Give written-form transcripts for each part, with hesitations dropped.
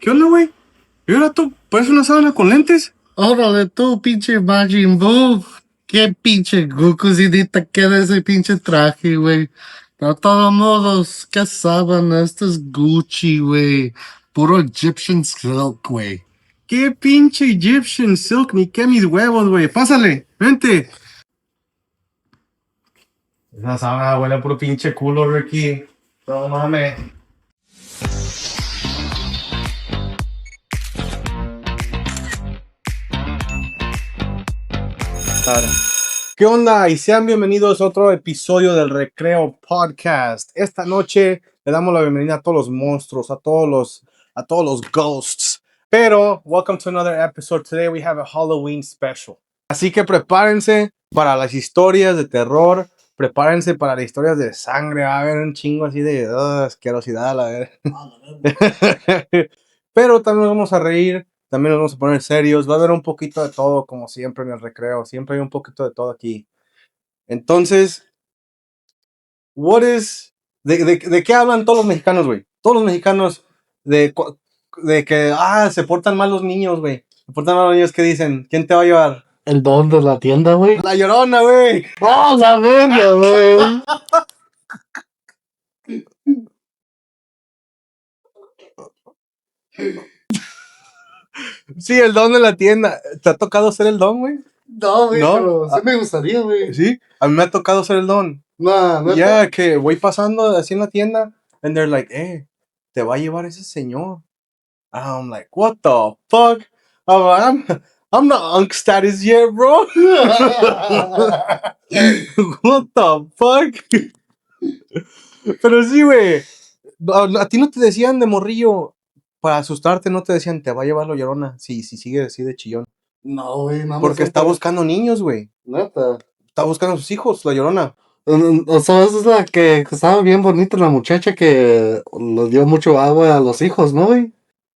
¿Qué onda, güey? ¿Y ahora tú? ¿Pareces una sábana con lentes? Órale tú, pinche Majin Buu. Qué pinche Goku si ni te queda ese pinche traje, güey. De todos modos, qué sábana, esto es Gucci, güey. Puro Egyptian silk, güey. ¿Qué pinche Egyptian silk? Ni qué mis huevos, güey. Pásale, vente. Esa sábana huele a puro pinche culo, Ricky. No mames. ¿Qué onda? Y sean bienvenidos a otro episodio del Recreo Podcast. Esta noche le damos la bienvenida a todos los monstruos, a todos los ghosts. Pero, welcome to another episode. Today we have a Halloween special. Así que prepárense para las historias de terror. Prepárense para las historias de sangre. Va a haber un chingo así de asquerosidad, la verdad. Pero también nos vamos a reír. También nos vamos a poner serios. Va a haber un poquito de todo, como siempre en el recreo. Siempre hay un poquito de todo aquí. Entonces, ¿de qué hablan todos los mexicanos, güey? Todos los mexicanos de que, se portan mal los niños, güey. Se portan mal los niños, ¿qué dicen? ¿Quién te va a llevar? El don de la tienda, güey. La Llorona, güey. ¡Oh, la verga, güey! Sí, el don de la tienda. ¿Te ha tocado ser el don, güey? No, güey, ¿No? pero sí me gustaría, güey. Sí, a mí me ha tocado ser el don. No, Ya, que voy pasando así en la tienda, and they're like, te va a llevar ese señor. I'm like, what the fuck? I'm not unk status yet, bro. What the fuck? Pero sí, güey. A ti no te decían de morrillo, para asustarte, no te decían, te va a llevar la Llorona, si sigue así de chillón. No, güey, nada más. Porque está buscando niños, güey. Neta. Está buscando a sus hijos, la Llorona. O sea, esa es la que estaba bien bonita, la muchacha que le dio mucho agua a los hijos, ¿no, güey?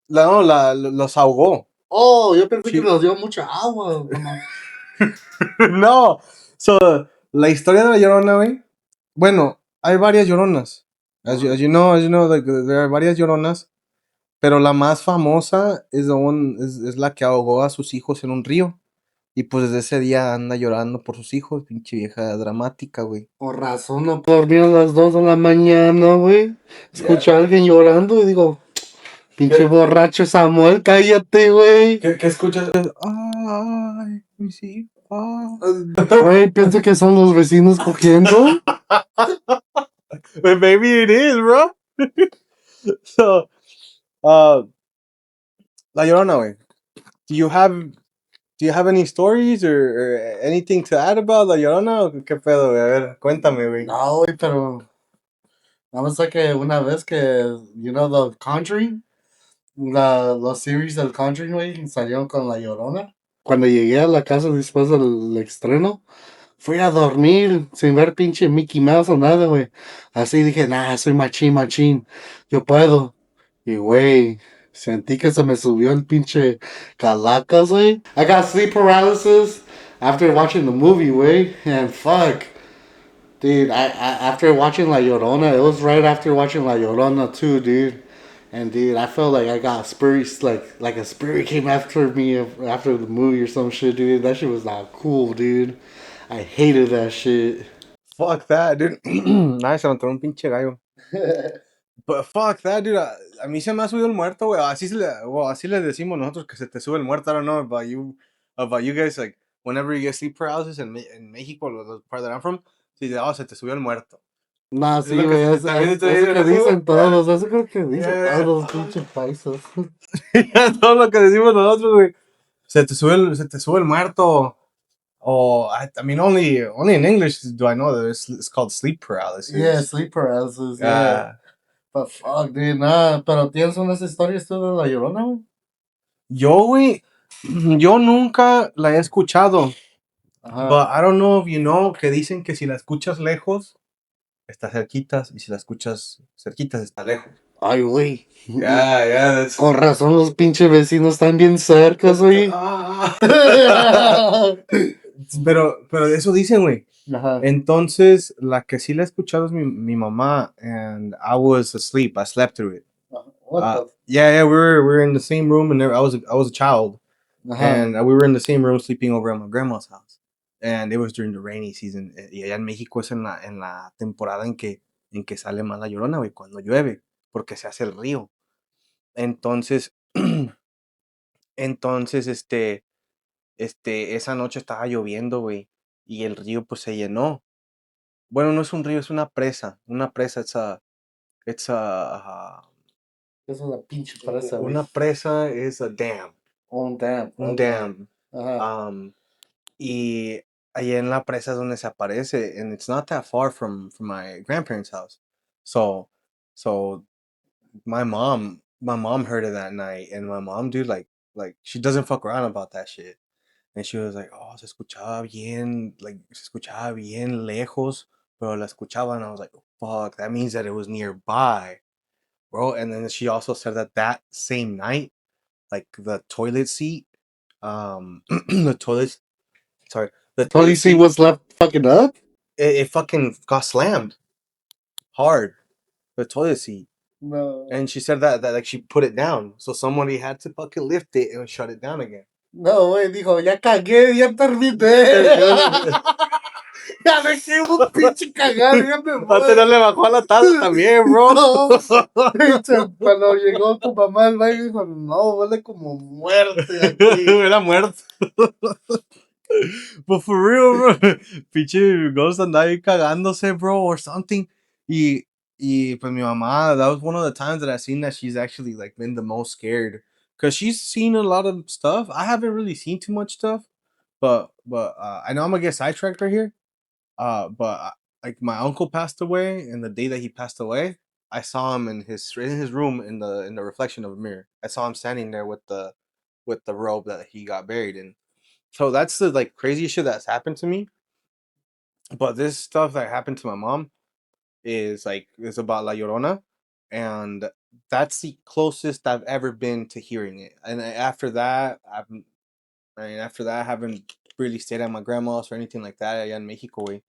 Los ahogó. Oh, yo pensé Sí. que les dio mucha agua. No. So, la historia de la Llorona, güey. Bueno, hay varias Lloronas. As you know, like, there are varias Lloronas. Pero la más famosa es la que ahogó a sus hijos en un río. Y pues desde ese día anda llorando por sus hijos. Pinche vieja dramática, güey. Por razón no puedo dormir a las 2 de la mañana, güey. Escucho a alguien llorando y digo, pinche borracho Samuel, cállate, güey. ¿Qué escuchas? Ay, sí. Güey, pienso que son los vecinos cogiendo. Maybe it is, bro. So, La Llorona, güey. Do you have any stories or anything to add about La Llorona? ¿O qué pedo, güey? A ver, cuéntame, güey. No, güey, pero nada más sé que una vez que, you know, The Conjuring, los series del Conjuring, güey, salieron con La Llorona. Cuando llegué a la casa después del estreno, fui a dormir sin ver pinche Mickey Mouse o nada, güey. Así dije, nah, soy machín, yo puedo. Y, güey, sentí que se me subió el pinche calacas, güey. I got sleep paralysis after watching the movie, güey. And fuck. Dude, I after watching La Llorona, it was right after watching La Llorona too, dude. And dude, I felt like I got spirits, like a spirit came after me after the movie or some shit, dude. That shit was not cool, dude. I hated that shit. Fuck that, dude. Nadie se levantó un pinche gallo. But fuck that, dude. A mí se me ha subido el muerto, güey. Así le decimos nosotros, que se te sube el muerto. I don't know about you guys, like, whenever you get sleep paralysis in México, the part that I'm from, se te subió el muerto. Nah, Es sí, lo que güey, se- también te eso que dicen, dicen todos, eso creo que dicen Yeah. todos los pinches paisas. Todo lo que decimos nosotros, güey. Se te sube el muerto. I mean, only in English do I know that it's called sleep paralysis. Yeah, sleep paralysis, yeah. But fuck, dude, nah, pero ¿tienes unas historias tú de La Llorona, güey? Güey, yo nunca la he escuchado. Ajá. But I don't know if you know, que dicen que si la escuchas lejos, está cerquitas, y si la escuchas cerquitas, está lejos. Ay, güey. Yeah, Con razón los pinches vecinos están bien cercas, güey. Pero eso dicen, güey. Ajá. Entonces, la que sí la he escuchado es mi mamá, and I was asleep, I slept through it. Yeah, we were in the same room, and I was a child, and we were in the same room sleeping over at my grandma's house, and it was during the rainy season. Y allá en México es en la temporada en que sale más la Llorona, güey, cuando llueve, porque se hace el río. Entonces, entonces, esa noche estaba lloviendo, güey, y el río pues se llenó. Bueno, no es un río, es una presa. Una presa, it's a Es una pinche presa, güey. una presa es a dam. Un dam. Un Okay. dam. Ajá. Y ahí en la presa es donde se aparece, and it's not that far from my grandparents' house. So, so my mom heard it that night, and my mom, dude, like she doesn't fuck around about that shit. And she was like, oh, se escuchaba bien, like, se escuchaba bien lejos, pero la escuchaba, and I was like, oh, fuck, that means that it was nearby, bro. And then she also said that that same night, like, the toilet seat, the toilet, sorry, the Toilet seat was left fucking up? it fucking got slammed hard, the toilet seat. No. And she said that like she put it down, so somebody had to fucking lift it and shut it down again. No, güey, dijo, ya cagué, ya terminé. Ya dejé un pinche cagar, ya me voy. Antes no le bajó a la taza también, bro. No. Cuando llegó tu mamá al baño, dijo, no, huele como muerte aquí. Era muerto. But for real, bro. Pinche Ghost andaba ahí cagándose, bro, or something. Y pues mi mamá, that was one of the times that I seen that she's actually like been the most scared. Cause she's seen a lot of stuff. I haven't really seen too much stuff. But I know I'm gonna get sidetracked right here. Like my uncle passed away, and the day that he passed away, I saw him in his room in the reflection of a mirror. I saw him standing there with the robe that he got buried in. So that's the like craziest shit that's happened to me. But this stuff that happened to my mom is about La Llorona, and that's the closest I've ever been to hearing it. And after that, I haven't really stayed at my grandma's or anything like that allá en Mexico, güey.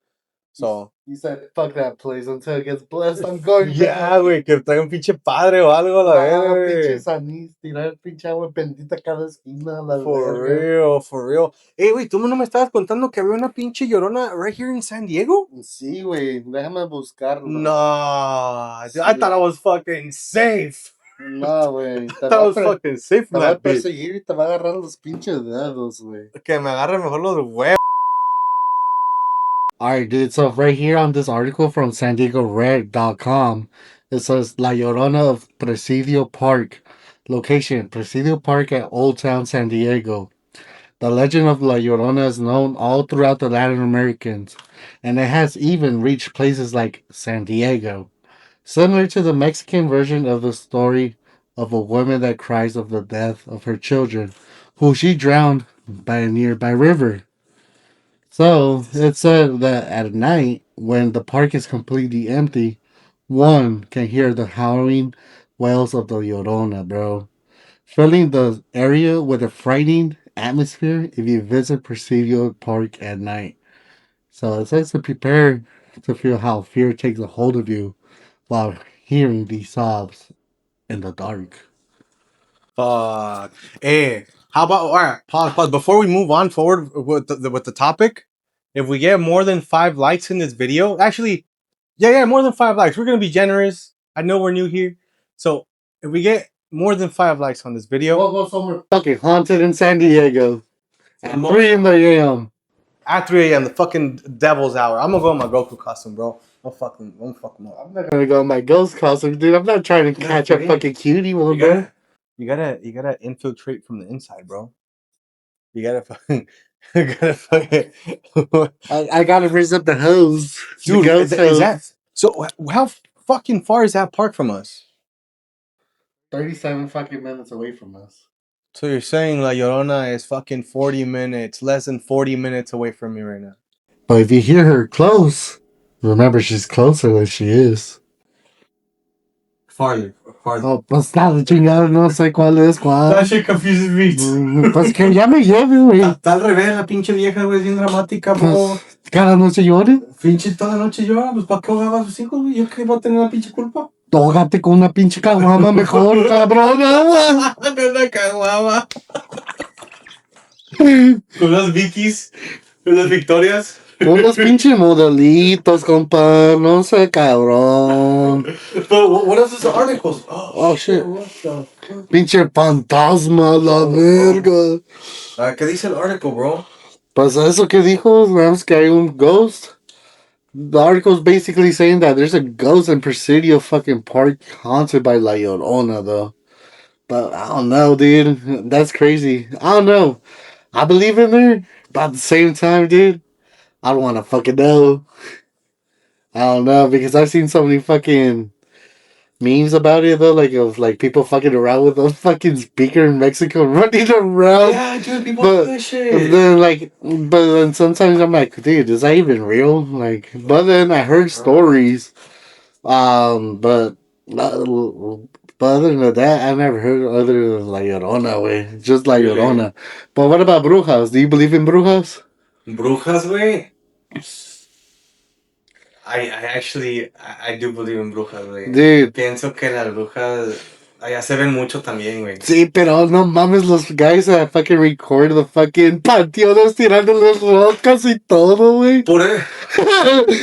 So You said, fuck that place until it gets blessed. I'm going yeah, güey, que traiga un pinche padre o algo a la verga, pinche güey. sanís, tirar pinche agua bendita cada esquina, la For verga. real. Güey, ¿tú no me estabas contando que había una pinche Llorona right here in San Diego? Sí, güey, déjame buscarlo. No, dude, I thought I was fucking safe. No, güey. I thought I was fucking safe Te from va a that bitch. perseguir y te va a agarrar los pinches dedos, güey. Que me agarre mejor los huevos. Alright, dude, so right here on this article from SanDiegoRed.com, it says La Llorona of Presidio Park. Location, Presidio Park at Old Town San Diego. The legend of La Llorona is known all throughout the Latin Americans, and it has even reached places like San Diego. Similar to the Mexican version of the story of a woman that cries of the death of her children, who she drowned by a nearby river. So it said that at night, when the park is completely empty, one can hear the howling wails of the Llorona, bro. Filling the area with a frightening atmosphere if you visit Presidio Park at night. So it says to prepare to feel how fear takes a hold of you while hearing these sobs in the dark. Fuck. How about, all right, pause. Before we move on forward with the topic, if we get more than 5 likes in this video, actually, yeah, more than 5 likes. We're gonna be generous. I know we're new here, so if we get more than 5 likes on this video, We'll go somewhere fucking haunted in San Diego at 3 in the a.m. at 3 a.m. the fucking devil's hour. I'm gonna go in my Goku costume, bro. I'm fuck him up. I'm not gonna go in my ghost costume, dude. I'm not trying to catch a fucking cutie one, bro. You gotta infiltrate from the inside, bro. You gotta fucking, I gotta raise up the hose. Dude, the ghost is hose. that so? How fucking far is that park from us? 37 fucking minutes away from us. So you're saying La Llorona is fucking 40 minutes, less than 40 minutes away from me right now. But if you hear her close, remember she's closer than she is. Farther. Oh, pues nada, chingado, no sé cuál es cuál. That shit confuses me. Pues que ya me lleve, güey. Está al revés, la pinche vieja, güey, es bien dramática, bro. Cada noche llora. Pinche toda la noche llora, pues ¿para qué ahogaba a sus hijos, güey? ¿Yo qué iba a tener la pinche culpa? Tógate con una pinche caguama mejor, cabrona. Una caguama. Con las Vickies, con las Victorias. Con los pinches modelitos, compa. No sé, cabrón. But what else is the articles? Oh, shit. What the fuck? Pinche fantasma, la verga. ¿Qué dice el article, bro? Pues eso que dijo, es que hay un ghost. The article's basically saying that there's a ghost in Presidio fucking park haunted by La Llorona, though. But I don't know, dude. That's crazy. I don't know. I believe in her, but at the same time, dude, I don't want to fucking know. I don't know because I've seen so many fucking memes about it though, like of like people fucking around with a fucking speaker in Mexico running around. Yeah, dude, people do this shit. But then sometimes I'm like, dude, is that even real? Like, but then I heard stories. But other than that, I never heard other than La Llorona, way. Just La Llorona. But what about Brujas? Do you believe in Brujas? Brujas, güey. I do believe in brujas, güey. Dude. Pienso que las brujas allá se ven mucho también, güey. Sí, pero no mames, los guys that fucking record the fucking panteones tirando las rocas y todo, güey.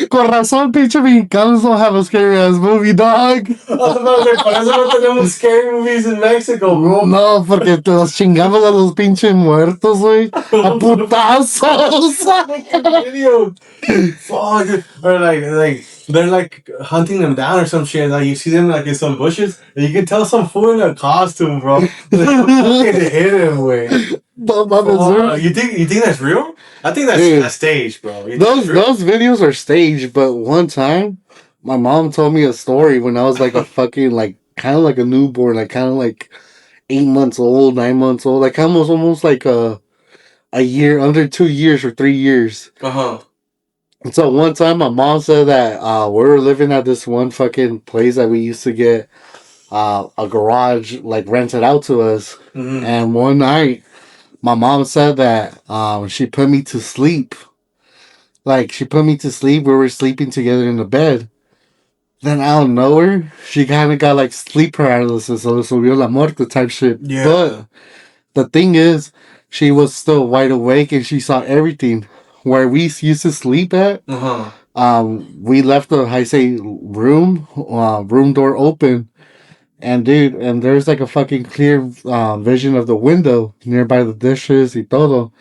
Con razón, pinche mexicanos don't have a scary ass movie, dog. Por eso no tenemos scary movies in Mexico, bro. No, porque te los chingamos a los pinches muertos, güey. A putazos. Fuck. Or like they're like hunting them down or some shit. Like you see them like in some bushes, and you can tell some fool in a costume, bro. They fucking hit him, güey. No mames, you think that's real? I think that's staged, bro. Those videos are staged, but one time my mom told me a story when I was like a fucking like kind of like a newborn, like kind of like 8 months old, 9 months old, like almost like a year, under 2 years or 3 years. And so one time my mom said that we were living at this one fucking place that we used to get a garage like rented out to us. Mm-hmm. And one night my mom said that she put me to sleep. Like she put me to sleep. We were sleeping together in the bed. Then out of nowhere, she kind of got like sleep paralysis, so subió la muerte type shit. Yeah. But the thing is, she was still wide awake and she saw everything. Where we used to sleep at, we left the room door open, and dude, and there's like a fucking clear vision of the window nearby the dishes y todo.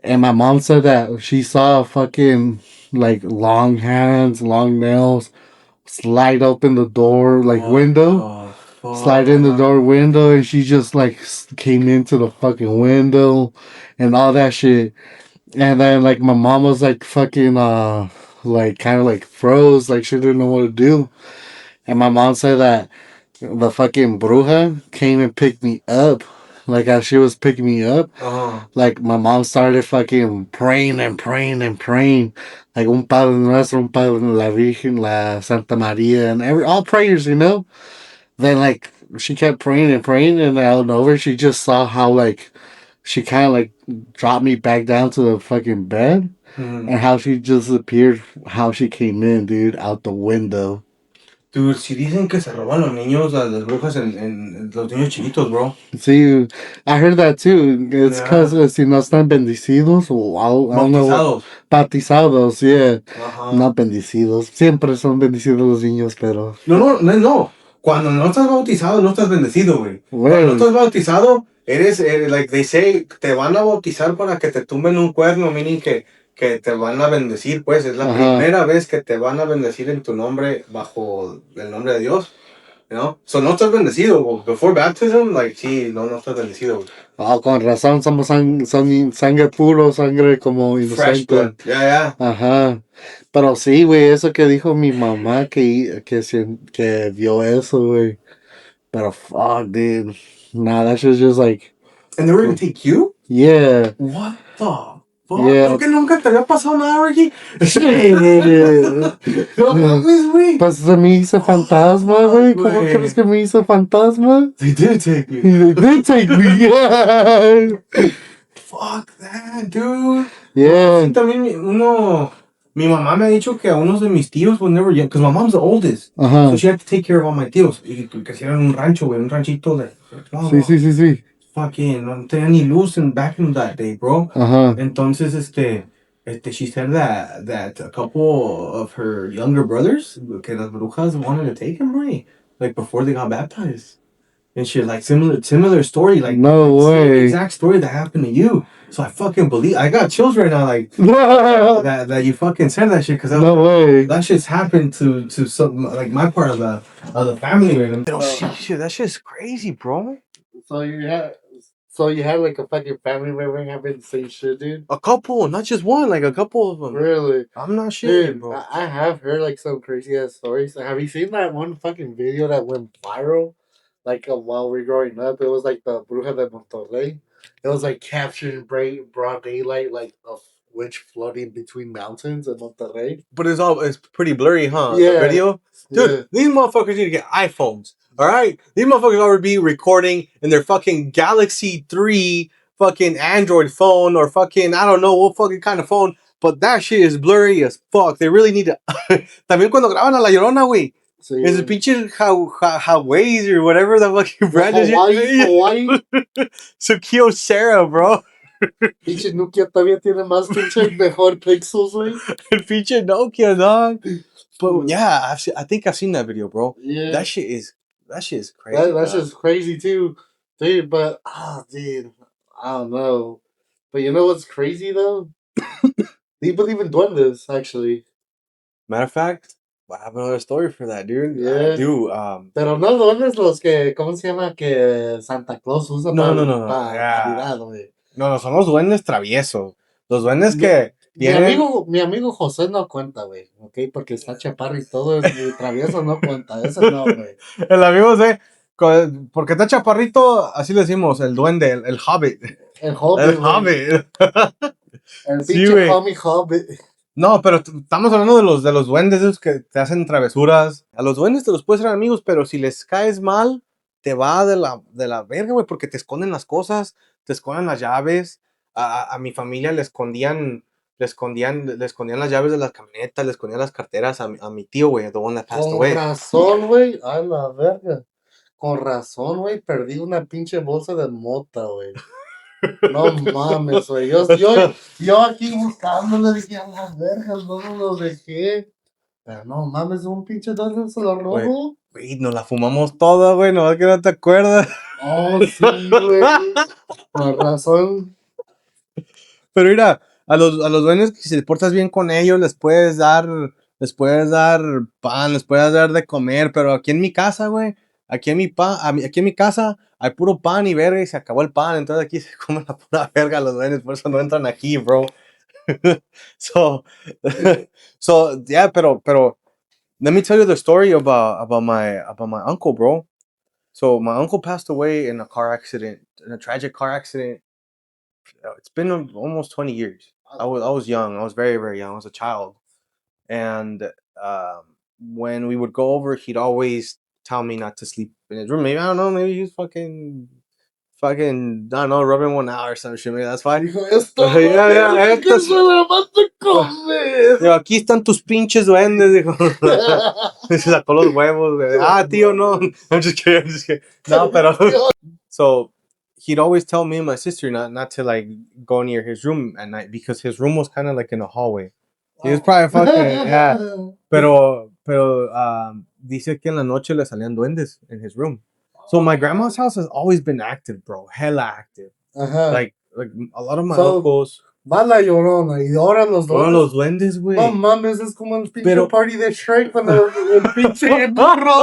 And my mom said that she saw fucking like long hands, long nails slide open the door window, slide in the door window, and she just like came into the fucking window and all that shit. And then, like, my mom was, like, fucking, like, kind of, like, froze. Like, she didn't know what to do. And my mom said that the fucking bruja came and picked me up. Like, as she was picking me up, like, my mom started fucking praying and praying and praying. Like, un Padre Nuestro, un Padre la Virgen, la Santa Maria, and all prayers, you know? Then, like, she kept praying and praying, and out of nowhere, she just saw how, like, she kind of like dropped me back down to the fucking bed, and how she just appeared, how she came in, dude, out the window. Dude, si dicen que se roban los niños, las brujas en los niños chiquitos, bro. Sí, I heard that too. It's because si no están bendecidos o I don't know. Bautizados, yeah. No bendecidos. Siempre son bendecidos los niños, pero... No. Cuando no estás bautizado, no estás bendecido, güey. Cuando no estás bautizado, eres, like they say, te van a bautizar para que te tumben un cuerno, meaning que te van a bendecir, pues. Es la primera vez que te van a bendecir en tu nombre, bajo el nombre de Dios. You know? So no estás bendecido. Before baptism, like, sí, no estás bendecido. Con razón, somos sangre puro, sangre como inocente. Fresh blood. Yeah. Ajá. Pero sí, güey, eso que dijo mi mamá que vio eso, güey. Pero fuck, dude. Nah, that shit's just like... And they were gonna take you? Yeah. What the fuck? Yeah. ¿Por qué nunca te había pasado nada, Ricky? No mames, güey. Pues me hice fantasma, güey. ¿Cómo crees que me hice fantasma? They did take me. They did take me, yeah. Fuck that, dude. Yeah. Sí, también Mi mamá me ha dicho que a unos de mis tíos, when they were young, because my mom's the oldest, so she had to take care of all my tíos. Y crecieron en un rancho, güey, un ranchito de. Sí. Fucking, no tenía ni luz back in that day, bro. Entonces, she said that a couple of her younger brothers, que las brujas wanted to take him, right? Like before they got baptized. And shit, like similar story, like no way, exact story that happened to you. So I fucking believe. I got chills right now, like that you fucking said that shit, because no way, that shit's happened to some like my part of the family. Right? Oh shit, that shit's crazy, bro. So you had like a fucking family member having the same shit, dude. A couple, not just one, like a couple of them. Really? I'm not shitting, bro. I have heard like some crazy ass stories. Have you seen that one fucking video that went viral? Like while we were growing up, it was like the Bruja de Monterrey. It was like captured in broad daylight, like a witch floating between mountains in Monterrey. But it's pretty blurry, huh? Yeah. The video, dude. Yeah. These motherfuckers need to get iPhones. All right, these motherfuckers already be recording in their fucking Galaxy 3 fucking Android phone or fucking I don't know what fucking kind of phone. But that shit is blurry as fuck. They really need to. También cuando graban a La Llorona, güey. Sí. Es el pinche Hawaii or whatever the fucking brand is. Hawaii. So Sarah, bro. Pinche Nokia todavía tiene más pinche mejor pixels, güey. El pinche Nokia, dog. But yeah, I think I've seen that video, bro. Yeah. That shit is crazy. That's just crazy too, dude. But dude, I don't know. But you know what's crazy though? Do you believe in duendes? Actually, Matter of fact, I have another story for that, dude. Yeah. I do. Pero no duendes los que, ¿cómo se llama? Que Santa Claus usa No. para Navidad, güey. No, son los duendes traviesos. Los duendes que vienen. Mi amigo José no cuenta, güey, ¿ok? Porque está chaparro y todo, y travieso no cuenta, ese no, güey. El amigo sé, porque está chaparrito, así le decimos, el duende, el hobbit. El hobbit. El hobbit. El pinche homie hobbit. No, pero estamos hablando de los duendes esos que te hacen travesuras. A los duendes te los puedes ser amigos, pero si les caes mal, te va de la verga, güey, porque te esconden las cosas, te esconden las llaves. A mi familia le escondían las llaves de las camionetas, le escondían las carteras a mi tío, güey, the one that passed away. Con razón, güey, a la verga. Con razón, güey, perdí una pinche bolsa de mota, güey. No mames, güey. Yo aquí buscándole, dije, a las vergas, no los dejé. Pero no mames, un pinche duende se lo robó. Güey, nos la fumamos toda, güey, no es que no te acuerdas. Oh, sí, güey. Con razón. Pero mira, a los duendes, si te portas bien con ellos, les puedes dar pan, les puedes dar de comer, pero aquí en mi casa, güey, aquí en mi casa hay puro pan y verga y se acabó el pan, entonces aquí se comen la pura verga los duendes, por eso no entran aquí, bro. so, yeah, pero, let me tell you the story about my uncle, bro. So my uncle passed away in a tragic car accident. It's been almost 20 years. I was young. I was very, very young. I was a child. And when we would go over, he'd always tell me not to sleep in his room. Maybe, I don't know, maybe he's fucking, I don't know, rubbing one out or some shit. Maybe that's fine. Dijo, que se la mata comer. Digo, aquí están tus pinches duendes, dijo. Se sacó los huevos, güey. Tío, no. I'm just kidding. No, pero... So he'd always tell me and my sister not to like go near his room at night because his room was kind of like in a hallway. He was probably fucking, yeah. Pero dice que en la noche le salían duendes in his room. So my grandma's house has always been active, bro. Hella active. Like a lot of my uncles. Va la Llorona y ahora los duendes. Ahora los duendes, güey. No mames, es como el pinche party de Shrek cuando el pinche burro.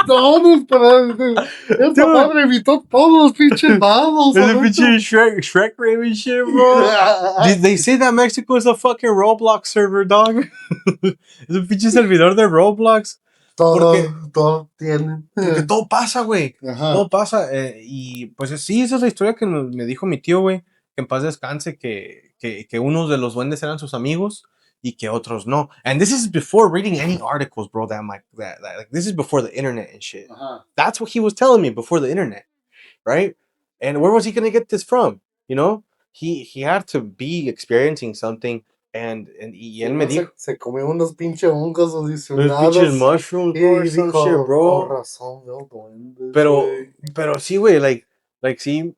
Todos para. Esta madre invitó todos los pinches dados. Es el pinche Shrek Raven shit, bro. They say that Mexico is a fucking Roblox server, dog. Es un pinche servidor de Roblox. Todo tiene. Porque todo pasa, güey. Todo pasa. Y pues sí, esa es la historia que me dijo mi tío, güey. Que en paz descanse, que unos de los duendes eran sus amigos y que otros no. And this is before reading any articles, bro. Like this is before the internet and shit. That's what he was telling me before the internet, right? And where was he gonna get this from? You know, he had to be experiencing something Y él me dijo, se comió unos pinches hongos los pinches adicionados. mushrooms, bro, or Y some shit, dijo, con bro. razón veo duendes, güey. Pero sí, güey, sí,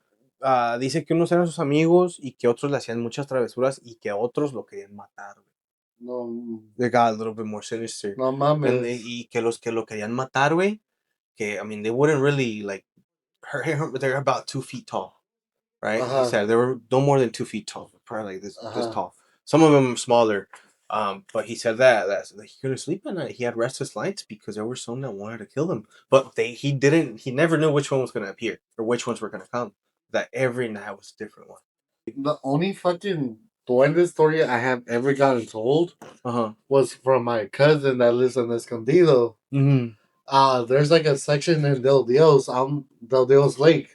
dice que unos eran sus amigos y que otros le hacían muchas travesuras y que otros lo querían matar, güey. No, They got a little bit more sinister. no mames. Y que los que lo querían matar, güey, que, I mean, they wouldn't really, like, hurt him, but they're about 2 feet tall, right? He Ajá, said they were no more than 2 feet tall, probably like this ajá. tall. Some of them smaller. But he said that he couldn't sleep at night. He had restless nights because there were some that wanted to kill him. But he never knew which one was gonna appear or which ones were gonna come. That every night was a different one. The only fucking duende story I have ever gotten told was from my cousin that lives in Escondido. Mm-hmm. There's like a section in Del Dios Lake.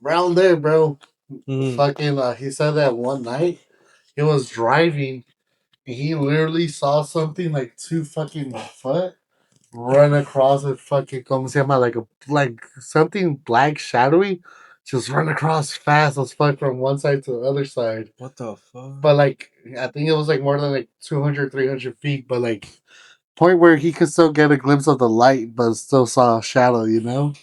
Around there, bro. Mm-hmm. Fucking he said that one night he was driving and he literally saw something like 2 fucking foot run across a fucking como se llama like something black shadowy just run across fast as fuck from one side to the other side. What the fuck? But like I think it was like more than like 200, 300 feet, but like point where he could still get a glimpse of the light but still saw a shadow, you know?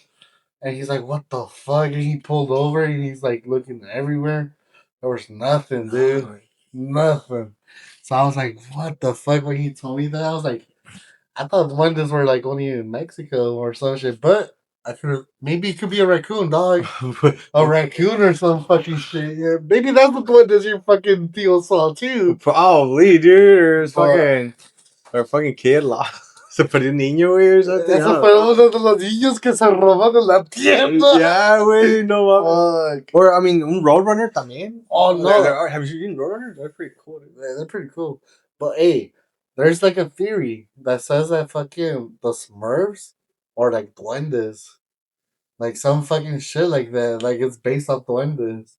And he's like, what the fuck? And he pulled over and he's like looking everywhere. There was nothing, dude. No. Nothing. So I was like, what the fuck? When he told me that, I was like, I thought the ones were like only in Mexico or some shit. But I could maybe it could be a raccoon, dog. A raccoon or some fucking shit. Yeah, maybe that's the one that your fucking Theo saw too. Probably, dude. Or But fucking kid lost. Se perdió un niño, güey, or something. ese fue uno de los niños que se robaron la tienda. Yeah, güey, no mames. Fuck. Or, I mean, un Roadrunner también. Oh no. Have you seen Roadrunners? They're pretty cool, dude. Yeah, they're pretty cool. But hey, there's like a theory that says that fucking the Smurfs are like duendes. Like some fucking shit like that. Like it's based off duendes.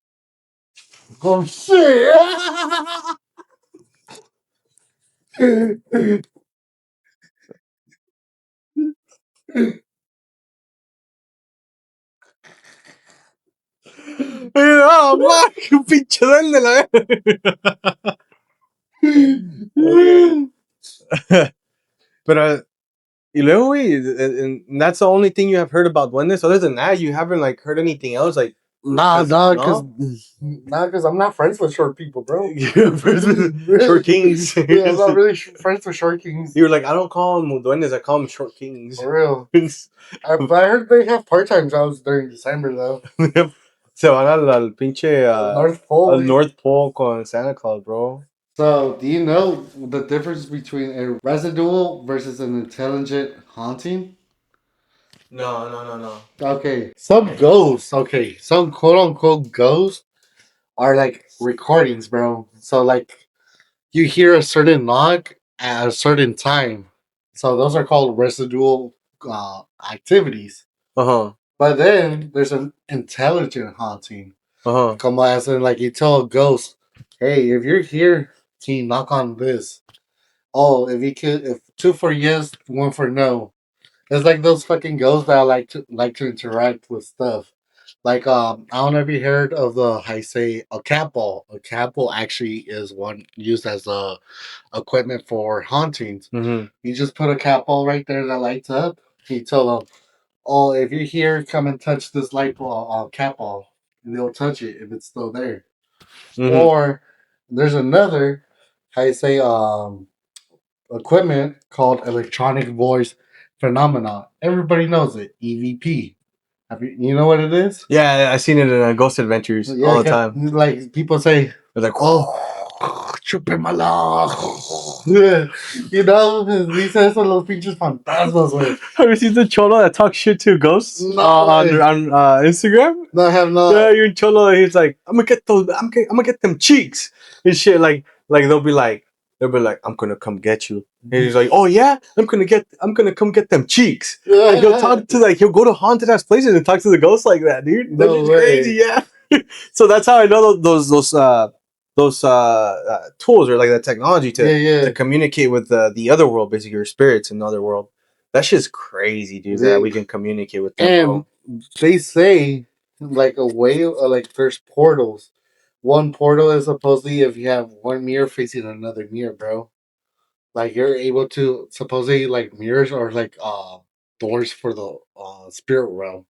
Oh shit! Oh, man, qué pinche duende la verga. Pero, y luego, güey, and that's the only thing you have heard about duendes. Other than that, you haven't, like, heard anything else, like, Nah, dog, no? cause I'm not friends with short people, bro. You're friends with short kings. Yeah, I'm not really friends with short kings. You were like, I don't call them duendes, I call them short kings. For real. But I heard they have part-time jobs during December though. Se van al pinche North Pole. al North Pole con Santa Claus, bro. So, do you know the difference between a residual versus an intelligent haunting? No. Okay, some ghosts, some quote unquote ghosts are like recordings, bro. So, like, you hear a certain knock at a certain time. So, those are called residual activities. But then there's an intelligent haunting. Come on, as in, like, you tell a ghost, hey, if you're here, can you knock on this? Oh, if two for yes, one for no. It's like those fucking ghosts that like to interact with stuff. Like I don't know if you heard of the I say a cat ball. A cat ball actually is one used as a equipment for hauntings. Mm-hmm. You just put a cat ball right there that lights up. You tell them, "Oh, if you're here, come and touch this light ball, cat ball," and they'll touch it if it's still there. Mm-hmm. Or there's another I say equipment called electronic voice phenomena. Everybody knows it. EVP. You know what it is? Yeah, I seen it in Ghost Adventures all the time. Like people say, It's like, chúpemela. You know, these are some los pinches fantasmas, güey. have you seen the cholo that talks shit to ghosts No, on Instagram? No, I have not. Yeah, you're in cholo. He's like, I'm gonna get them cheeks and shit. Like they'll be like, I'm gonna come get you. And he's like, oh yeah, I'm gonna come get them cheeks. And he'll go to haunted ass places and talk to the ghosts like that, dude. No That's way. crazy, yeah. So that's how I know those tools or like that technology to communicate with the other world, basically your spirits in the other world. That shit's crazy, dude. That we can communicate with them. And they say like a way, like there's portals one portal is supposedly if you have one mirror facing another mirror, bro. Like you're able to supposedly like mirrors or like doors for the spirit realm.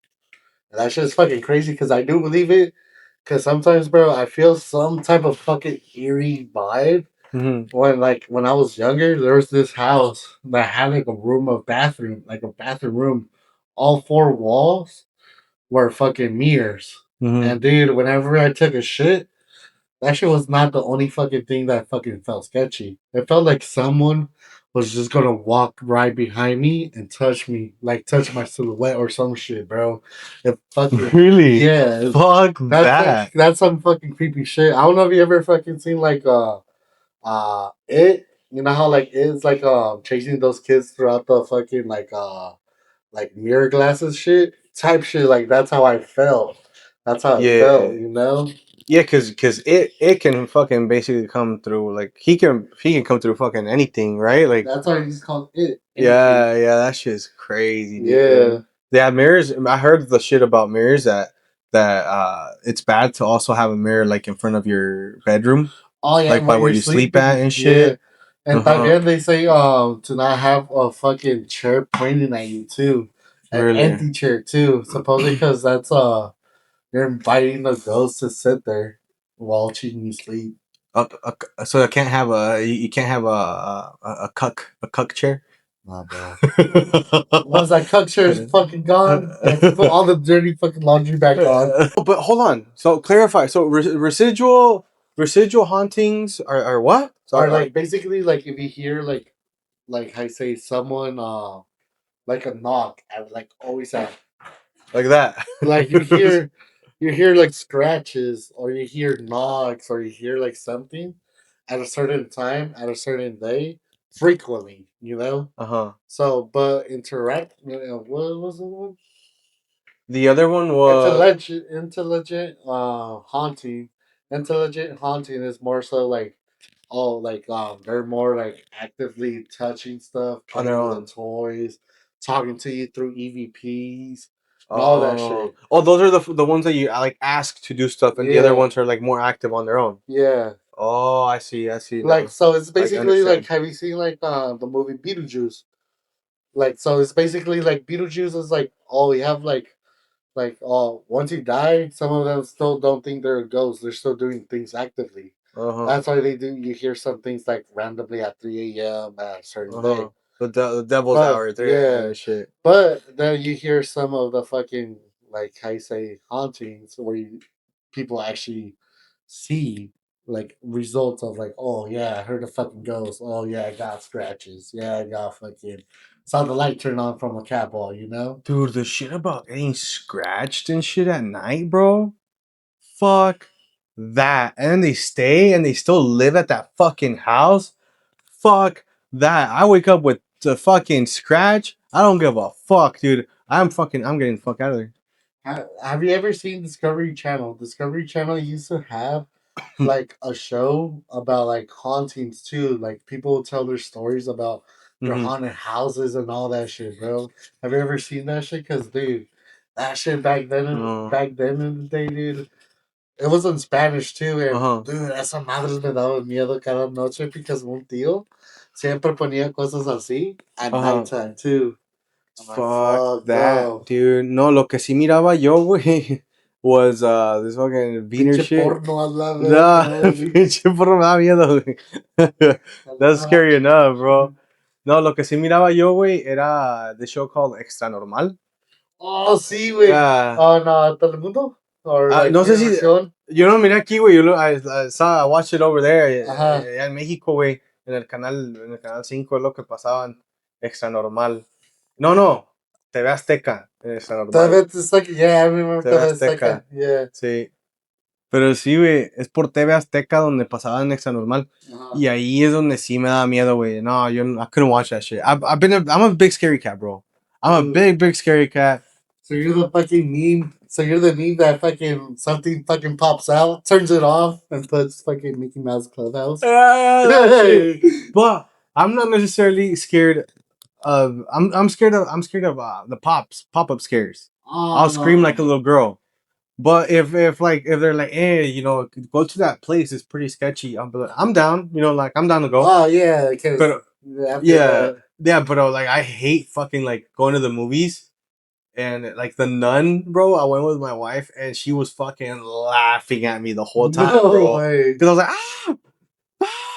And that shit's fucking crazy because I do believe it. Because sometimes, bro, I feel some type of fucking eerie vibe Mm-hmm. when I was younger. There was this house that had like a room of bathroom, like a bathroom room. All four walls were fucking mirrors. Mm-hmm. And dude, whenever I took a shit, that shit was not the only fucking thing that fucking felt sketchy. It felt like someone was just gonna walk right behind me and touch me, like touch my silhouette or some shit, bro. It fucking Really? yeah, Fuck that's that. that's some fucking creepy shit. I don't know if you ever fucking seen like it. You know how like it's like chasing those kids throughout the fucking like mirror glasses shit type shit. Like that's how I felt. That's how it felt. Yeah. You know. Yeah, cause it can fucking basically come through like he can come through fucking anything, right? Like That's why he's called it. Anything. yeah, that shit's crazy, dude. Yeah. Yeah, mirrors. I heard the shit about mirrors that it's bad to also have a mirror like in front of your bedroom, Oh yeah, like by when where you're you sleep at sleeping. and Yeah. shit. Uh And huh. también they say to not have a fucking chair pointing at you too. An Really? empty chair too. Supposedly because that's you're inviting the ghost to sit there while watching you sleep. So I can't have you can't have a cuck chair. Nah, bro. Once that cuck chair is fucking gone, you have to put all the dirty fucking laundry back on. But hold on. So clarify. So residual hauntings are what? So Or like basically like if you hear like I say someone like a knock at like always at like that. like you hear like scratches or you hear knocks or you hear like something at a certain time at a certain day frequently, you know. Uh huh. So but interact what was the one The other one was intelligent haunting. Intelligent haunting is more so like oh like they're more like actively touching stuff, on playing their with the own. toys, talking to you through EVPs and all that Oh, shit. oh, those are the ones that you like ask to do stuff, and the other Yeah, ones are like more active on their own. yeah. Oh, I see. I see Like now. so it's I basically like understand. have you seen like the movie Beetlejuice? Like so it's basically like Beetlejuice is like oh you have like once you die, some of them still don't think they're a ghost. They're still doing things actively. Uh huh. That's why they do. You hear some things like randomly at 3 a.m. at a certain Uh day. huh. The devil's But hour there yeah, and shit. but then you hear some of the fucking like how you say hauntings where people actually see like results of like oh yeah I heard a fucking ghost. Oh yeah I got scratches. Yeah I got fucking saw the light turn on from a cat ball. You know. Dude, the shit about getting scratched and shit at night, bro. Fuck that. And then they stay and they still live at that fucking house. Fuck that. I wake up with the fucking scratch. I don't give a fuck, dude. I'm getting the fuck out of there. Have you ever seen Discovery Channel? Discovery Channel used to have like a show about like hauntings too. Like people will tell their stories about their Mm-hmm. haunted houses and all that shit, bro. Have you ever seen that shit? Cause dude, that shit Uh back then in the day, dude, it was in Spanish too. And huh. dude, esa madre me daba miedo cada noche because un tío siempre ponía cosas así at Uh huh. nighttime too. I'm like, Fuck fuck, that, bro. dude. No, lo que sí miraba yo, güey, was this fucking Wiener Pinche shit. porno a la Nah, verga, güey. pinche porro me da miedo, güey. That's scary enough, bro. No, lo que sí miraba yo, güey, era the show called Extra Normal. Oh, sí, güey. Yeah. On Telemundo? Or like No sé si. Univision? Yo no lo miré aquí, güey. I watched it over there, Ajá. allá en México, güey. En el canal 5 es lo que pasaban. Extra Normal. No, no. TV Azteca. Extra Normal. TV Azteca, yeah, I remember TV TV Azteca, Azteca. yeah. Sí. Pero sí, güey. Es por TV Azteca donde pasaban Extra Normal. Ajá. Y ahí es donde sí me da miedo, güey. No, I couldn't watch that shit. I'm a big scary cat, bro. I'm a Dude. big scary cat. So you're the fucking meme. So you're the meme that fucking something fucking pops out, turns it off, and puts fucking Mickey Mouse Clubhouse. That shit. But I'm not necessarily scared of. I'm scared of the pop up scares. I'll scream like a Oh, little girl. But if they're like, hey, go to that place, it's pretty sketchy. I'm be like, I'm down, like I'm down to go. Oh yeah, because But after yeah, that, yeah, but like I hate fucking like going to the movies and like the Nun, bro. I went with my wife and she was fucking laughing at me the whole time, no bro. way. Because I was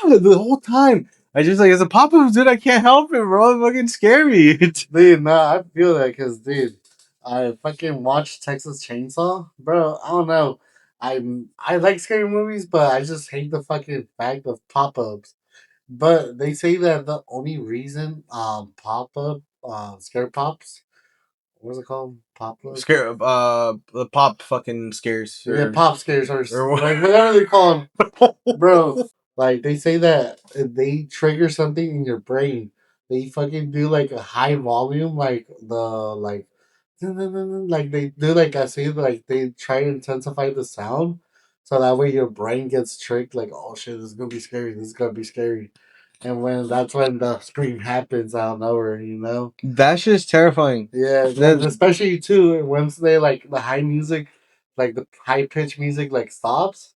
like, the whole time. I just like, it's a pop up, dude. I can't help it, bro. It's fucking scary. Dude, no, I feel that because, dude, I fucking watched Texas Chainsaw, bro. I don't know. I like scary movies, but I just hate the fucking fact of pop ups. But they say that the only reason pop up scare pops, what's it called? Pop up? Scare, the pop fucking scares Yeah, pop scares or like whatever they call them, what? bro. Like they say that if they trigger something in your brain, they fucking do like a high volume, like the like they do like I say like they try to intensify the sound, so that way your brain gets tricked. Like oh shit, this is gonna be scary. This is gonna be scary. And that's when the scream happens out of nowhere, you know. That shit's terrifying. Yeah, and That, especially too once they like the high music, like the high pitch music, like stops,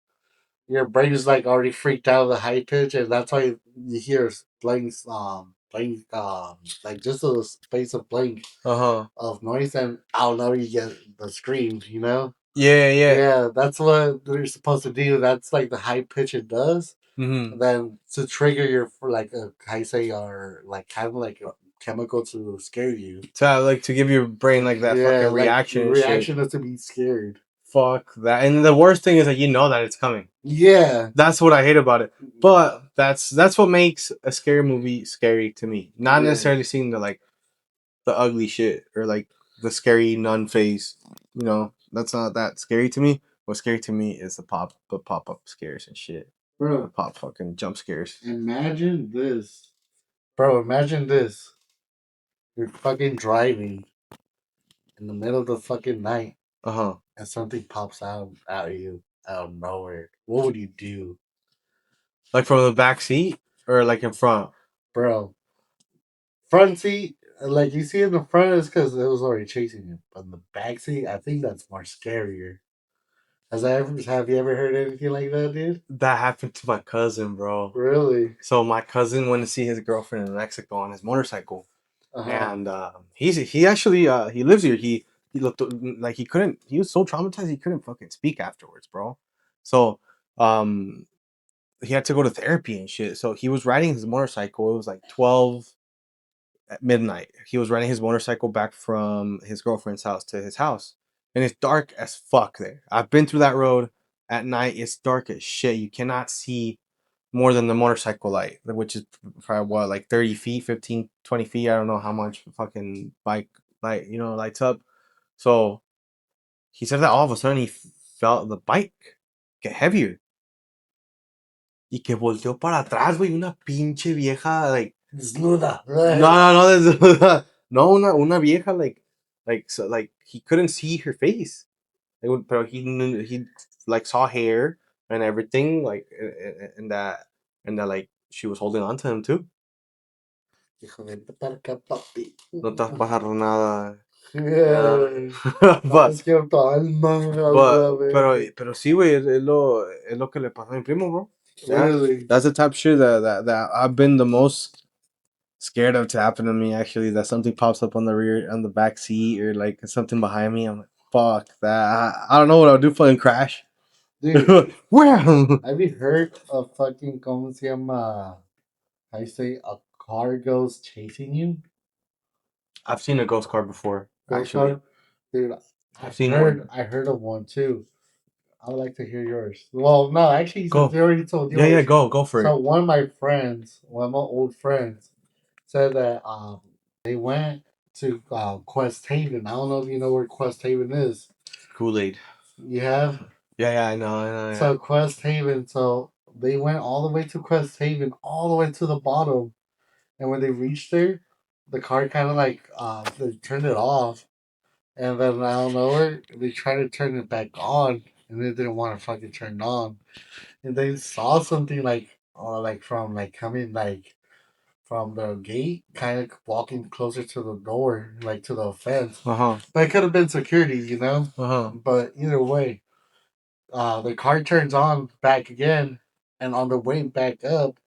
your brain is like already freaked out of the high pitch, and that's why you hear blank, like just a space of blank uh-huh. of noise, and out now you get the screams, you know. Yeah, yeah. Yeah, that's what they're supposed to do. That's like the high pitch it does. Mm-hmm. And then to trigger your for like a I say or like kind of like a chemical to scare you. Like to give your brain like that Yeah, fucking like reaction and shit. reaction is to be scared. Fuck that. And the worst thing is that you know that it's coming. Yeah. That's what I hate about it. But that's what makes a scary movie scary to me. Not Yeah. necessarily seeing the ugly shit or like the scary nun face. That's not that scary to me. What's scary to me is the pop up scares and shit. The Bro, pop fucking jump scares. imagine this. Bro, imagine this. You're fucking driving in the middle of the fucking night Uh huh. and something pops out at you out of nowhere. What would you do? Like from the back seat or like in front. Bro, front seat, like you see in the front is because it was already chasing you. But in the back seat, I think that's more scarier. Have you ever heard anything like that, dude? That happened to my cousin, bro. Really? So my cousin went to see his girlfriend in Mexico on his motorcycle, Uh huh. and he actually he lives here. He looked like he was so traumatized he couldn't fucking speak afterwards, bro. So um he had to go to therapy and shit. So he was riding his motorcycle. It was like 12 at midnight. He was riding his motorcycle back from his girlfriend's house to his house, and it's dark as fuck there. I've been through that road at night. It's dark as shit. You cannot see more than the motorcycle light, which is probably what, like 30 feet, 15, 20 feet. I don't know how much fucking bike light, lights up. So he said that all of a sudden he felt the bike get heavier y que volteó para atrás, güey, una pinche vieja, like, Desnuda. no, no, no, no, una vieja, so, like, he couldn't see her face. But he like saw hair and everything, like, and that like she was holding on to him too. Hijo de puta, papi. No te vas a pasar nada. Yeah. Yeah. but Es que tu alma a but la pero sí, güey, es lo que le pasó a mi primo, bro. Yeah. Really? That's the type of shit that I've been the most scared of to happen to me. Actually, that something pops up on the back seat, or like something behind me. I'm like, fuck that. I don't know what I'll do. Fucking crash. Dude, Where? have you heard of fucking, como se llama, I say a car goes chasing you? I've seen a ghost car before. Ghost Actually, car? Dude, I've seen one. I heard of one too. I would like to hear yours. Well, no, actually, since Go. you already told Yeah, yeah. yours. Go for So it. one of my old friends, said that they went to Quest Haven. I don't know if you know where Quest Haven is. Kool-Aid. You have Yeah, yeah. I know. Yeah. so Quest Haven. So they went all the way to Quest Haven, all the way to the bottom, and when they reached there, the car kind of like they turned it off, and then out of nowhere they tried to turn it back on, and they didn't want to fucking turn it on, and they saw something like from like coming like from the gate, kind of walking closer to the door, like to the fence. Uh huh. But it could have been security, you know. Uh huh. But either way, the car turns on back again, and on the way back up,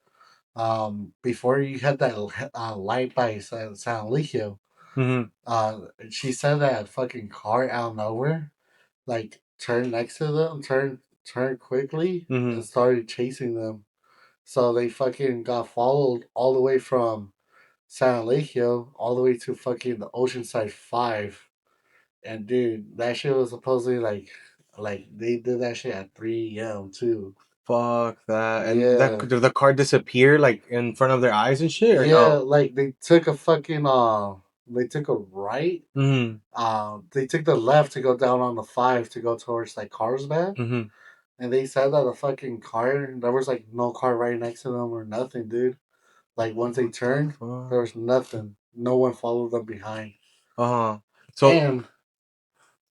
before you had that light by San Eligio, Mhm. she said that fucking car out of nowhere, like turned next to them, turned quickly, and Mhm. started chasing them. So they fucking got followed all the way from San Eligio all the way to fucking the Oceanside 5. And dude, that shit was supposedly like they did that shit at 3 a.m. too. Fuck that. And that Yeah. did the car disappear like in front of their eyes and shit or Yeah, no? like they took a fucking they took a right. Mhm. They took the left to go down on the 5 to go towards like Carlsbad. Mhm. And they said that the fucking car, there was like no car right next to them or nothing, dude. Like once they What the turned, there fuck? was nothing. No one followed them behind. Uh huh. So And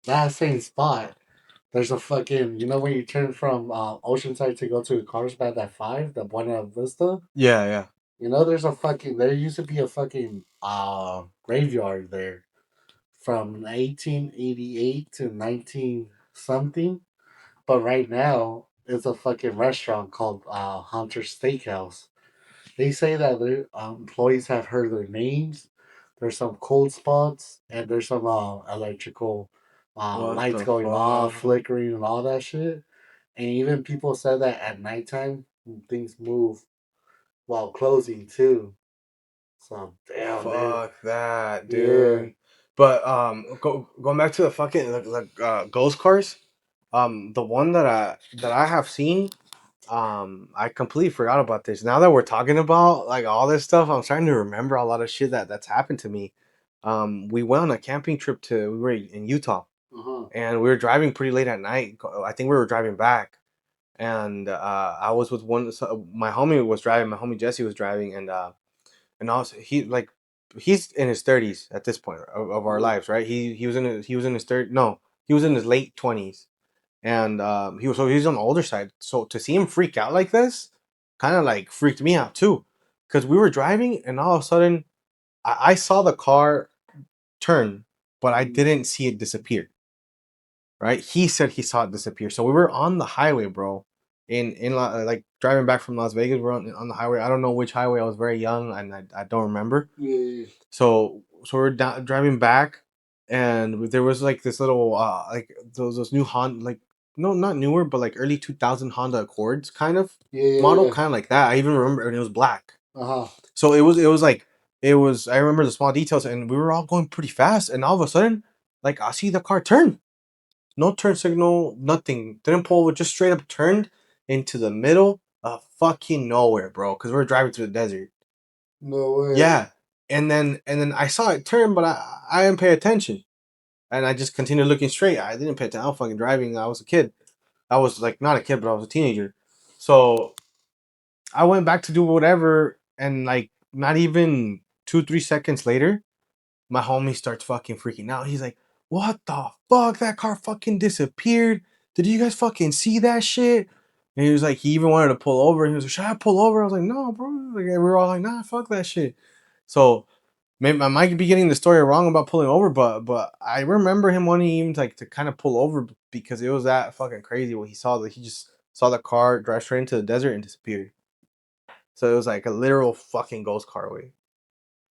that same spot, there's a fucking, you know, when you turn from Oceanside to go to Carlsbad at 5, the Buena Vista, yeah, yeah. you know, there's a fucking, there used to be a fucking graveyard there from 1888 to 19 something. But right now, it's a fucking restaurant called Hunter Steakhouse. They say that their employees have heard their names. There's some cold spots, and there's some electrical What lights the going off, fuck? flickering, and all that shit. And even people said that at nighttime, things move while closing too. So, damn, dude. Fuck that, Yeah. dude. But going back to the fucking ghost cars. The one that I have seen, I completely forgot about this. Now that we're talking about like all this stuff, I'm starting to remember a lot of shit that's happened to me. We went on a camping trip we were in Utah, Uh huh. and we were driving pretty late at night. I think we were driving back, and I was with my homie was driving. My homie Jesse was driving, and also he's in his 30s at this point of our Uh lives, right? He was in his third no, he was in his late 20s, and he was on the older side. So to see him freak out like this, kind of like freaked me out too, because we were driving and all of a sudden I saw the car turn, but I huh. didn't see it disappear. Right? He said he saw it disappear. So we were on the highway, bro. Like driving back from Las Vegas, we're on the highway. I don't know which highway. I was very young and I don't remember. Yeah. So we're driving back, and there was like this little like those new Honda, like no, not newer but like early 2000 Honda Accords kind of Yeah. Yeah. model, Yeah. kind of like that. I even remember, and it was black. Uh huh. So it was like it was. I remember the small details, and we were all going pretty fast, and all of a sudden, like I see the car turn. No turn signal, nothing. Didn't pull over, just straight up turned into the middle of fucking nowhere, bro. Because we're driving through the desert. No way. Yeah, and then I saw it turn, but I didn't pay attention, and I just continued looking straight. I didn't pay attention. I was fucking driving. I was a kid. I was like not a kid, but I was a teenager. So I went back to do whatever, and like not even 2 3 seconds later, my homie starts fucking freaking out. He's like, "What the fuck? That car fucking disappeared. Did you guys fucking see that shit?" And he was like, he even wanted to pull over. He was like, "Should I pull over?" I was like, "No, bro." Like, we were all like, "Nah, fuck that shit." So maybe I might be getting the story wrong about pulling over, but I remember him wanting even like to kind of pull over because it was that fucking crazy what he saw. That he just saw the car drive straight into the desert and disappeared. So it was like a literal fucking ghost car way.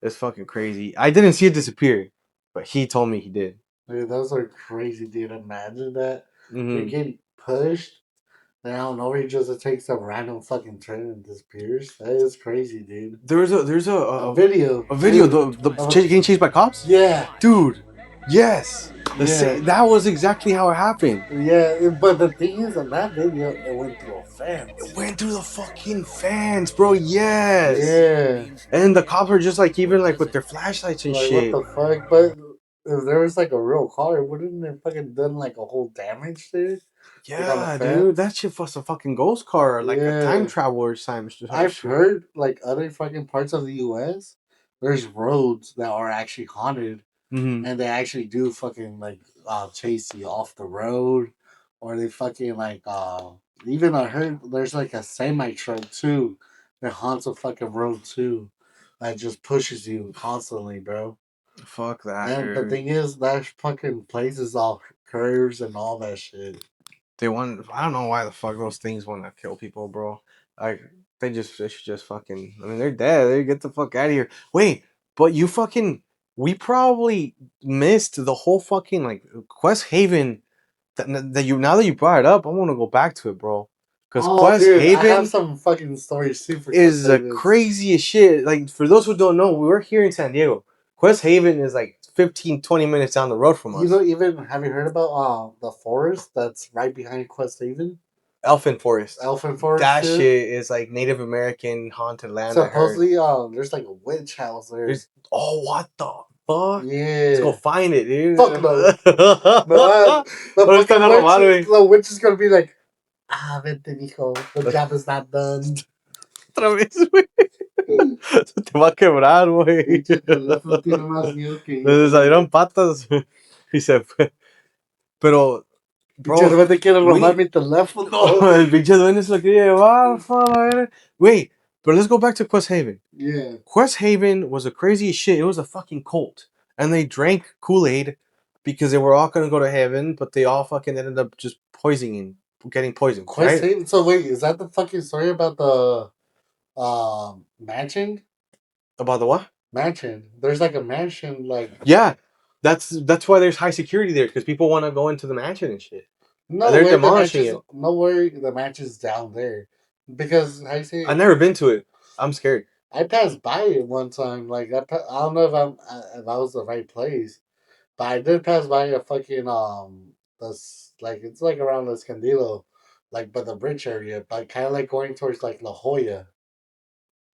It's fucking crazy. I didn't see it disappear, but he told me he did. Dude, those are crazy, dude. Imagine that. You're Hmm. getting pushed, then out of nowhere, he just takes a random fucking turn and disappears. That is crazy, dude. There's A video. a video the getting chased by cops, Yeah. dude. Yes, Yeah. that was exactly how it happened. Yeah. But the thing is, in that video, it went through a It fence. went through the fucking fans, bro. Yes, Yeah. and the cops were just like even like with their flashlights and Like, what shit. the fuck? But if there was like a real car, wouldn't it fucking done like a whole damage, dude? Like on the Yeah, dude, fence? that shit was a fucking ghost car, like a time Yeah. traveler time I've shit. heard like other fucking parts of the US, there's roads that are actually haunted Hmm. and they actually do fucking like chase you off the road or they fucking like even I heard there's like a semi truck too that haunts a fucking road too. that just pushes you constantly, bro. Fuck that, And the dude. thing is, that fucking place is all curves and all that shit. They want. I don't know why the fuck those things want to kill people, bro. Like they should just fucking. I mean, they're dead. They get the fuck out of here. Wait, but you fucking. We probably missed the whole fucking like Quest Haven. That you now that you brought it up, I want to go back to it, bro. Because Oh, Quest dude, I have Haven some fucking stories too for Quest is the Haven. craziest shit. Like for those who don't know, we were here in San Diego. Quest Haven is like 15, 20 minutes down the road from You us. know, even have you heard about the forest that's right behind Quest Haven? Elfin Forest. Elfin Forest That too. shit is like Native American haunted land. I heard. Supposedly, there's like a witch house there. There's what the fuck? Let's go Yeah. find it, dude. Fuck no. No, the Ahora están a fucking robar, witch, güey. the witch is gonna be like, vente, mijo, the job is not done. Otra vez, güey. Se te va a quebrar, güey. Pinche teléfono tiene más miedo que yo. Le salieron patas y se fue. Pero, Pinche bro, duende quiere we robar need. mi teléfono. No, el pinche duende se lo quería llevar. Wait, but let's go back to Quest Haven. Yeah. Quest Haven was the craziest shit. It was a fucking cult. And they drank Kool-Aid because they were all going to go to heaven, but they all fucking ended up just getting poisoned, Quest right? Haven. So wait, is that the fucking story about the mansion? About the what? Mansion. There's like a mansion, like Yeah. That's why there's high security there, because people want to go into the mansion and shit. And no they're way. The demolishing mansion's it. no way. The mansion's down there because I say I've never been to it. I'm scared. I passed by it one time. Like I don't know if I was the right place, but I did pass by a fucking this like it's like around Escondido, like by the bridge area, but kind of like going towards like La Jolla,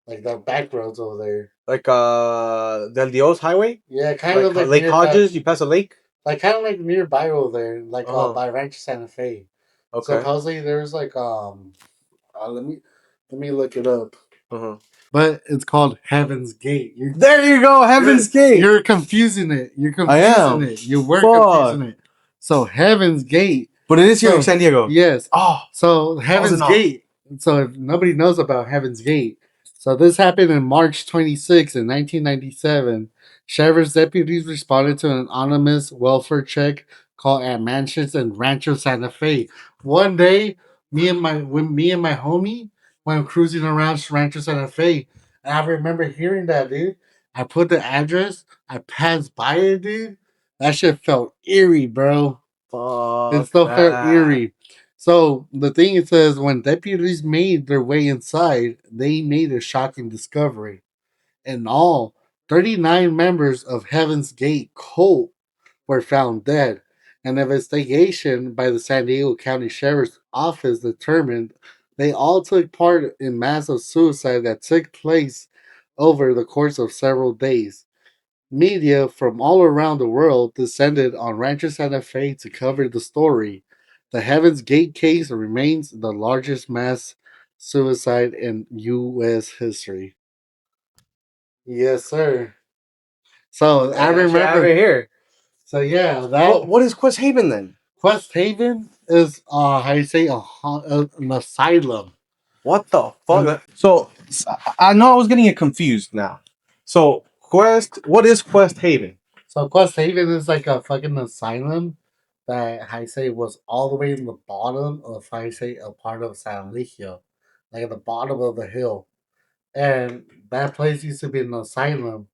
like the back roads over there. Like Del Dios Highway? Yeah, kind Like of like Lake near that, Hodges, you pass a lake? like kind of like nearby over there, like Uh-huh. by Rancho Santa Fe. Okay. Supposedly there's like let me look it up. Uh-huh. But it's called Heaven's Gate. There you go, Heaven's Gate. You're confusing it. You're I confusing am. it. You were Fuck. confusing it. So Heaven's Gate. But it is here in San Diego. Yes. Oh, So Heaven's know. Gate. So if nobody knows about Heaven's Gate, so this happened in March 26 in 1997. Sheriff's deputies responded to an anonymous welfare check called at mansions in Rancho Santa Fe. One day, when me and my homie went cruising around Rancho Santa Fe, and I remember hearing that, dude. I put the address. I passed by it, dude. That shit felt eerie, bro. It Fuck still felt that. eerie. So the thing it says when deputies made their way inside, they made a shocking discovery. In all, 39 members of Heaven's Gate cult were found dead. An investigation by the San Diego County Sheriff's Office determined they all took part in massive suicide that took place over the course of several days. Media from all around the world descended on Rancho Santa Fe to cover the story. The Heaven's Gate case remains the largest mass suicide in U.S. history. Yes, sir. So I remember. Here. So yeah, that What is Quest Haven then? Quest Haven is how you say an asylum. What the fuck? So I know I was getting it confused now. So what is Quest Haven? So Quest Haven is like a fucking asylum that I say was all the way in the bottom of I say a part of San Ligio, like at the bottom of the hill. And that place used to be an asylum.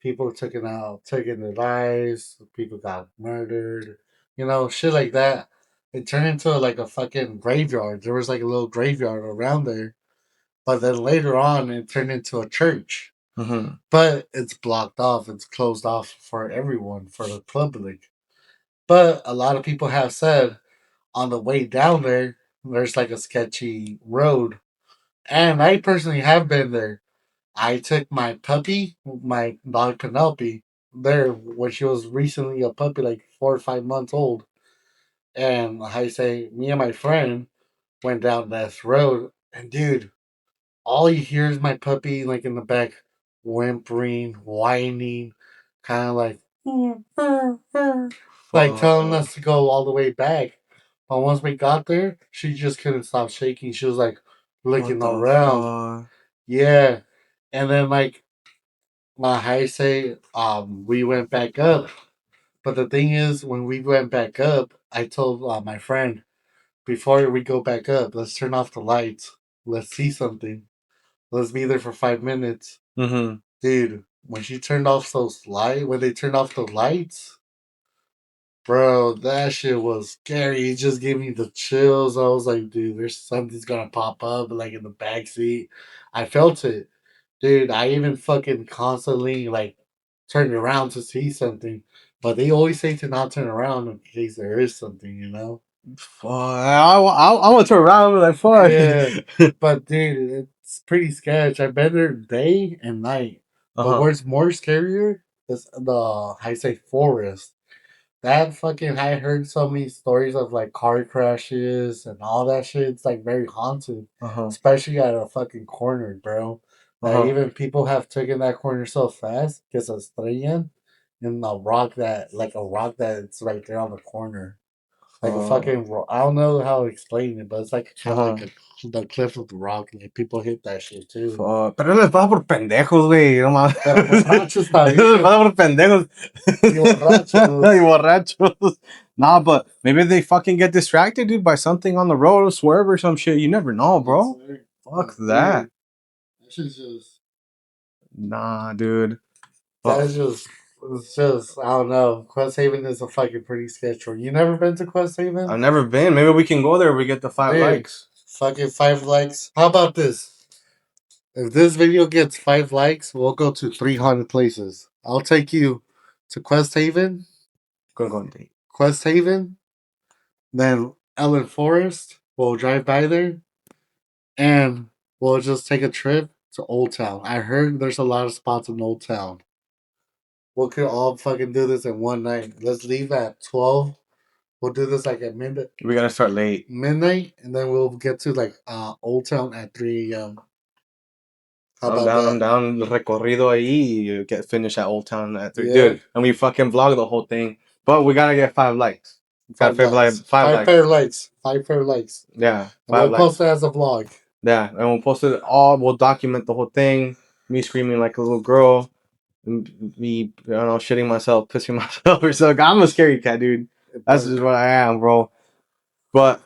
People taking their lives. People got murdered. You know, shit like that. It turned into like a fucking graveyard. There was like a little graveyard around there. But then later on, it turned into a church. Mm-hmm. But it's blocked off. It's closed off for everyone, for the public. But a lot of people have said on the way down there, there's like a sketchy road. And I personally have been there. I took my puppy, my dog Penelope, there when she was recently a puppy, like 4 or 5 months old. And I say, me and my friend went down this road. And dude, all you hear is my puppy, like in the back, whimpering, whining, kind of like, like telling us to go all the way back. But once we got there, she just couldn't stop shaking. She was like looking around. Fuck? Yeah. And then like my high say, we went back up. But the thing is, when we went back up, I told my friend, before we go back up, let's turn off the lights. Let's see something. Let's be there for 5 minutes. Mm-hmm. Dude, when she turned off those lights, when they turned off the lights, bro, that shit was scary. It just gave me the chills. I was like, dude, there's something's gonna pop up, like in the back seat. I felt it. Dude, I even fucking constantly like turned around to see something. But they always say to not turn around in case there is something, you know? Fuck, I want to turn around and be Yeah. like, fuck. But dude, it's pretty sketch. I've been there day and night. But Uh-huh. what's more scarier is the I say forest. That fucking I heard so many stories of like car crashes and all that shit. It's like very haunted, Uh-huh. especially at a fucking corner, bro. That Uh-huh. even people have taken that corner so fast because of estrellan and a rock that's right there on the corner, like a Uh, fucking. I don't know how to explain it, but it's like kind of uh-huh. like the cliff of the rock. Like people hit that shit too. Fuck. Pero les pasa por pendejos, güey. No mames. Pero borrachos Eso les también pasa por pendejos. y borrachos. Y borrachos. Nah, but maybe they fucking get distracted, dude, by something on the road or swerve or some shit. You never know, Yes, bro. sir. Fuck But that. dude, that shit's just. Nah, dude. But That's just, it's just, I don't know. Quest Haven is a fucking pretty sketch. You never been to Quest I've Haven? never been. Maybe we can go there if we get the 5 likes. Fucking 5 likes. How about this? If this video gets 5 likes, we'll go to 300 places. I'll take you to Go on date. Quest Haven, then Ellen Forest. We'll drive by there, and we'll just take a trip to Old Town. I heard there's a lot of spots in Old Town. We could all fucking do this in one night. Let's leave at 12. We'll do this like at midnight, We gotta start late. and then we'll get to like Old Town at 3 a.m. How I'm about down, I'm that? down. Recorrido ahí. You get finished at Old Town at 3. Yeah, Dude, and we fucking vlog the whole thing. But we gotta get 5 likes. Gotta five favorite like likes, 5 likes. five pair likes, Yeah, and five we'll post likes. it as a vlog. Yeah, and we'll post it all. We'll document the whole thing. Me screaming like a little girl. Me, I don't know, shitting myself, pissing myself or something. I'm a scary cat, dude. That's But just what I am, bro. But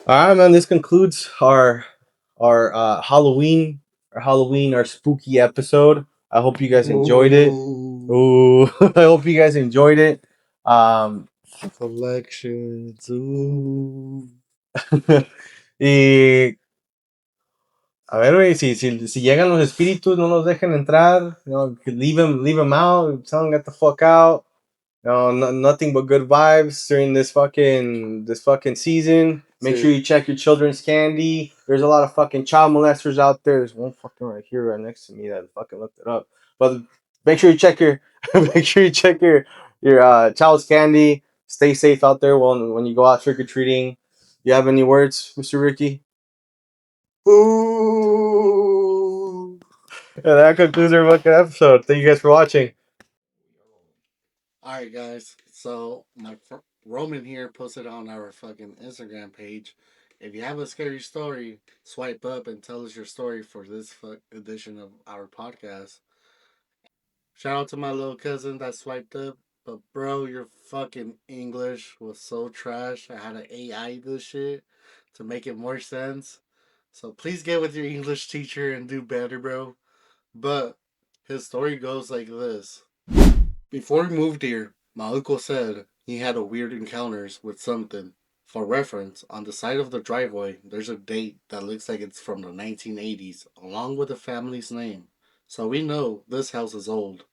all right, man. This concludes our Halloween, our spooky episode. I hope you guys enjoyed it. ooh, Ooh, I hope you guys enjoyed it. Um, collections, ooh. y a ver, güey, si llegan los espíritus, no los dejen entrar. You know, leave them out. Tell them get the fuck out. No, nothing but good vibes during this fucking season. Make sure Sí. you check your children's candy. There's a lot of fucking child molesters out there. There's one fucking right here, right next to me that fucking looked it up. But make sure you check your make sure you check your child's candy. Stay safe out there when you go out trick or treating. You have any words, Mr. Ricky? Ooh. And that concludes our fucking episode. Thank you guys for watching. All right, guys. So Roman here posted on our fucking Instagram page. If you have a scary story, swipe up and tell us your story for this edition of our podcast. Shout out to my little cousin that swiped up. But bro, your fucking English was so trash. I had an AI this shit to make it more sense. So please get with your English teacher and do better, bro. But his story goes like this. Before we moved here, my uncle said he had a weird encounters with something. For reference, on the side of the driveway, there's a date that looks like it's from the 1980s, along with the family's name. So we know this house is old.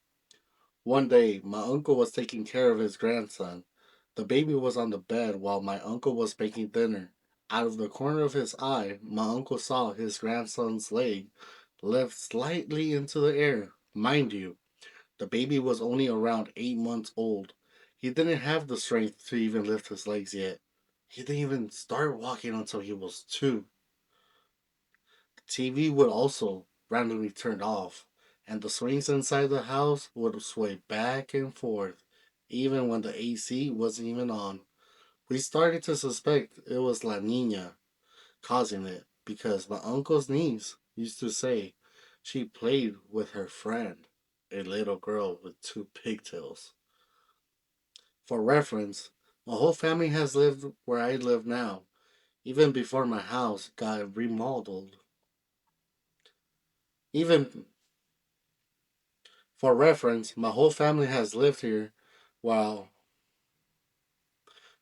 One day, my uncle was taking care of his grandson. The baby was on the bed while my uncle was making dinner. Out of the corner of his eye, my uncle saw his grandson's leg lift slightly into the air. Mind you, the baby was only around 8 months old. He didn't have the strength to even lift his legs yet. He didn't even start walking until he was 2. The TV would also randomly turn off, and the swings inside the house would sway back and forth, even when the AC wasn't even on. We started to suspect it was La Nina causing it because my uncle's niece used to say she played with her friend. a little girl with two pigtails. For reference, my whole family has lived where I live now, even before my house got remodeled. Even for reference, my whole family has lived here while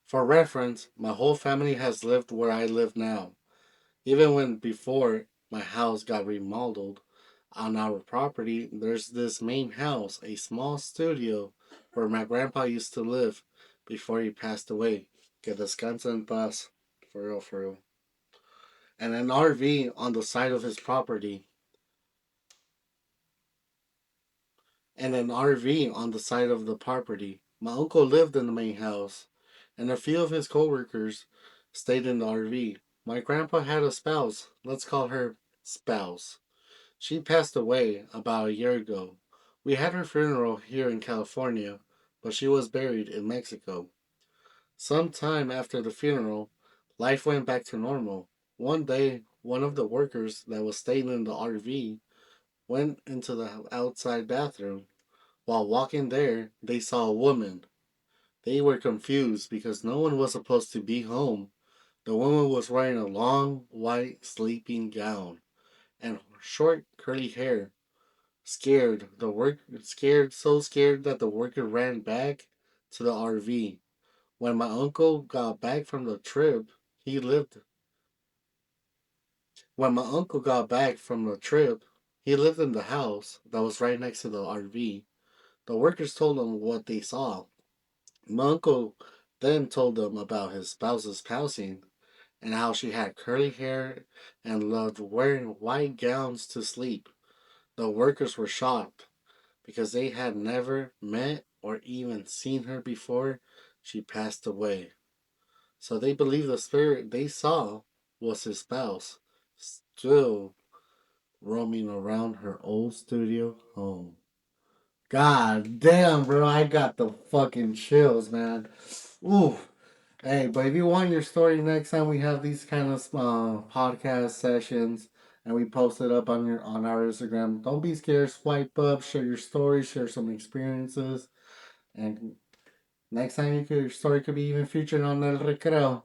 For reference, my whole family has lived where I live now, even when before my house got remodeled. On our property, there's this main house, a small studio where my grandpa used to live before he passed away. Que descansa en paz. For real, for real. And an RV on the side of his property. And an RV on the side of the property. My uncle lived in the main house, and a few of his coworkers stayed in the RV. My grandpa had a spouse. Let's call her Spouse. She passed away about a year ago. We had her funeral here in California, but she was buried in Mexico. Some time after the funeral, life went back to normal. One day, one of the workers that was staying in the RV went into the outside bathroom. While walking there, they saw a woman. They were confused because no one was supposed to be home. The woman was wearing a long white sleeping gown and short curly hair. So scared that the worker ran back to the RV. When my uncle got back from the trip, he lived. When my uncle got back from the trip, he lived in the house that was right next to the RV. The workers told him what they saw. My uncle then told them about his spouse's passing and how she had curly hair and loved wearing white gowns to sleep. The workers were shocked because they had never met or even seen her before she passed away. So they believed the spirit they saw was his spouse, still roaming around her old studio home. God damn, bro, I got the fucking chills, man. Ooh. Hey, but if you want your story next time we have these kind of podcast sessions and we post it up on our Instagram, don't be scared. Swipe up, share your story, share some experiences, and next time your story could be even featured on El Recreo.